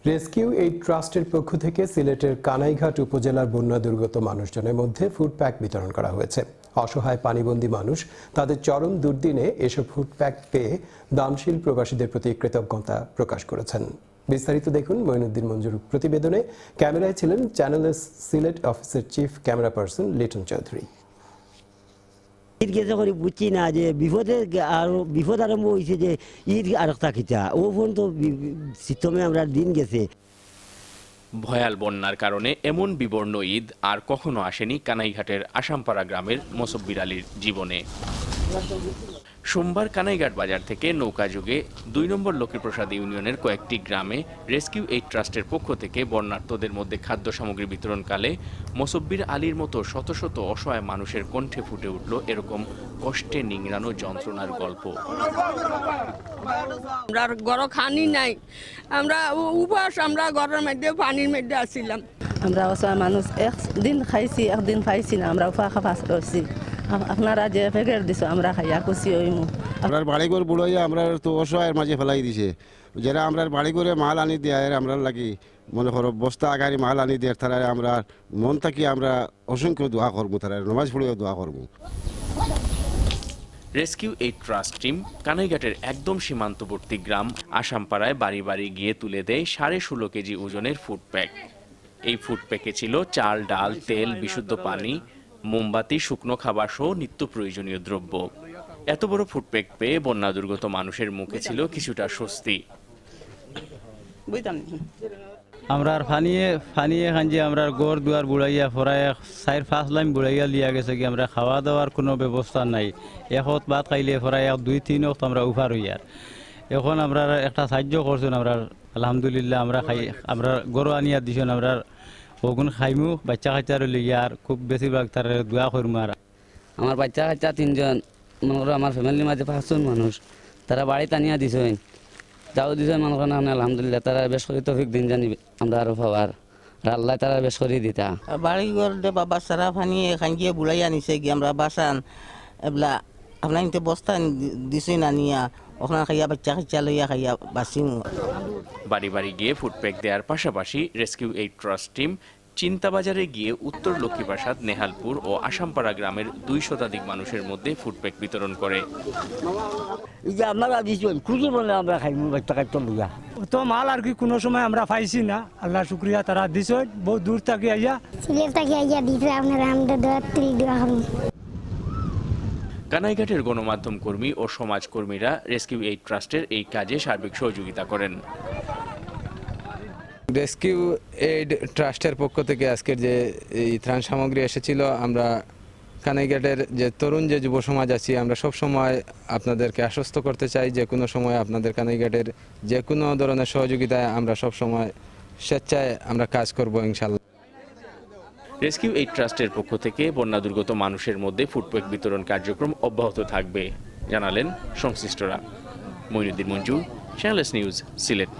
Rescue aid ট্রাস্টের পক্ষ থেকে সিলেটের কানাইঘাট উপজেলার বন্যা দুর্গত মানুষজনের মধ্যে ফুড প্যাক বিতরণ করা হয়েছে। অসহায় পানিবন্দী মানুষ তাদের চরম দুর্দিনে এসব ফুড প্যাক পেয়ে দানশীল প্রবাসীদের প্রতি কৃতজ্ঞতা প্রকাশ করেছেন। বিস্তারিত দেখুন মঈনুদ্দিন মঞ্জুর প্রতিবেদনে। ক্যামেরায় ছিলেন চ্যানেল সিলেট অফিসের chief camera person Liton Chowdhury. Eid গেছে করে বুঝছি না যে বিপদ আরম্ভ হয়েছে যে ঈদ আর থাকিতা ও ফোন তো শীতমে আমরা দিন গেছে। ভয়াল বন্যার কারণে এমন বিবর্ণ ঈদ আর কখনো আসেনি কানাইঘাটের আসামপাড়া গ্রামের মোসব্বির আলীর জীবনে। সোমবার কানাইঘাট বাজার থেকে নৌকাযোগে ২ নম্বর লক্ষ্মীপ্রসাদ ইউনিয়নের কয়েকটি গ্রামে রেস্কিউ এইড ট্রাস্টের পক্ষ থেকে বন্যার্তদের মধ্যে খাদ্য সামগ্রী বিতরণকালে মোসব্বির আলীর মতো শত শত অসহায় মানুষের কণ্ঠে ফুটে উঠল এরকম কষ্টে নিংড়ানো যন্ত্রণার গল্প। আমরা গড় খানি নাই, আমরা উপাস, আমরা ঘরের মধ্যে পানির মধ্যে আসছিলাম। আমরা অসহায় মানুষ, একদিন খাইছি একদিন খাইছি না, আমরা উফা খাফাস করছি। আপনারা যে প্যাকেট দিছো আমরা খাইয়া খুশি হইমু। আমরা বাড়িঘর বুড়াইয়া আমরা তো অসহায়ের মাঝে ফেলাই দিছে। যারা আমরা বাড়ি করে মাল আনি দেয় আমরা লাগি মনে করো বস্তা আগারি মাল আনি দেয়, তারা আমরা মন থাকি আমরা অসংখ্য দোয়া করবো, তারা নমাজ পড়েও দোয়া করবো। রেস্কিউ এইড ট্রাস্ট টিম কানাইঘাটের একদম সীমান্তবর্তী গ্রাম আসামপাড়ায় বাড়ি বাড়ি গিয়ে তুলে দেয় 16.5 কেজি ওজনের ফুড প্যাক। এই ফুড প্যাকে ছিল চাল, ডাল, তেল, বিশুদ্ধ পানি, মোমবাতি, শুকনো খাবার সহ নিত্য প্রয়োজনীয় দ্রব্য। এত বড় ফুড প্যাক পেয়ে বন্যা দুর্গত মানুষের মুখে ছিল কিছুটা স্বস্তি। আমরা ফানিয়ে খাঞ্জি আমরা গড় দুয়ার বুড়াইয়া ফরাইয়া 4-5 লাইন বুড়াইয়া লিয়া গেছে কি আমরা খাওয়া দাওয়ার কোনো ব্যবস্থা নাই। এখন ভাত খাইলে ফরাইয়া 2-3 ওয়াক্ত আমরা উফার হইয়ার। এখন আমরা একটা সাহায্য করছেন আমরা, আলহামদুলিল্লাহ আমরা খাই, আমরা গরু আনিয়া দিছেন, আমরা ওগুন খাইমু, বাচ্চা কাচ্চার লিয়া আর খুব বেশিরভাগ তার দোয়া করমু। আর আমার বাচ্চা কাচ্চা 3 জন, মনে করো আমার ফ্যামিলির মাঝে 5 জন মানুষ, তারা বাড়িতে আনিয়া দিছেন, যাও দিছেন মনে করেন আলহামদুলিল্লাহ। তারা বেশ করে তৌফিক দিন জানি আমরা আরো পাওয়ার, আল্লাহ তারা বেশ করে দিতা। বাড়ি ঘর বাবা সারা ফানি খাঙ্গিয়ে বুলাই আনিছে কি আমরা বাসান এবলা আপনার ইনতে বস্তা দিছই না নিয়া ওখানে খাইয়া বাচ্চা কাচ্চা লইয়া খাইয়া বাঁচিমু। বাড়ি বাড়ি গিয়ে ফুড প্যাক দেওয়ার পাশাপাশি রেস্কিউ এইড ট্রাস্ট টিম চিন্তাবাজারে গিয়ে উত্তর লক্ষ্মীপ্রসাদ, নেহালপুর ও আসামপাড়া গ্রামের 2 শতাধিক মানুষের মধ্যে ফুড প্যাক বিতরণ করে। এই যে আমরা দিছেন খুশি বলে আমরা খাইমু বাচ্চা কাচ্চা লইয়া। তো মাল আর কি কোনো সময় আমরা পাইছি না, আল্লাহ শুক্রিয়া তারা দিছে, বহু দূর থেকে আইয়া সিলেট থেকে আইয়া দিছে, আপনারা আমাদের দোয়া করুন। কানাইঘাটের গণমাধ্যম কর্মী ও সমাজকর্মীরা রেস্কিউ এইড ট্রাস্টের এই কাজে সার্বিক সহযোগিতা করেন। রেস্কিউ এইড ট্রাস্টের পক্ষ থেকে আজকের যে এই ত্রাণ সামগ্রী এসেছিল, আমরা কানাইঘাটের যে তরুণ যে যুব সমাজ আছি আমরা সব সময় আপনাদেরকে আশ্বস্ত করতে চাই যে কোনো সময় আপনাদের কানাইঘাটের যে কোনো ধরনের সহযোগিতায় আমরা সব সময় স্বেচ্ছায় আমরা কাজ করব ইনশাআল্লাহ। রেস্কিউ এইড ট্রাস্টের পক্ষ থেকে বন্যা দুর্গত মানুষের মধ্যে ফুড প্যাক বিতরণ কার্যক্রম অব্যাহত থাকবে জানালেন সংশ্লিষ্টরা। Moinuddin Manju, channel news, Sylhet.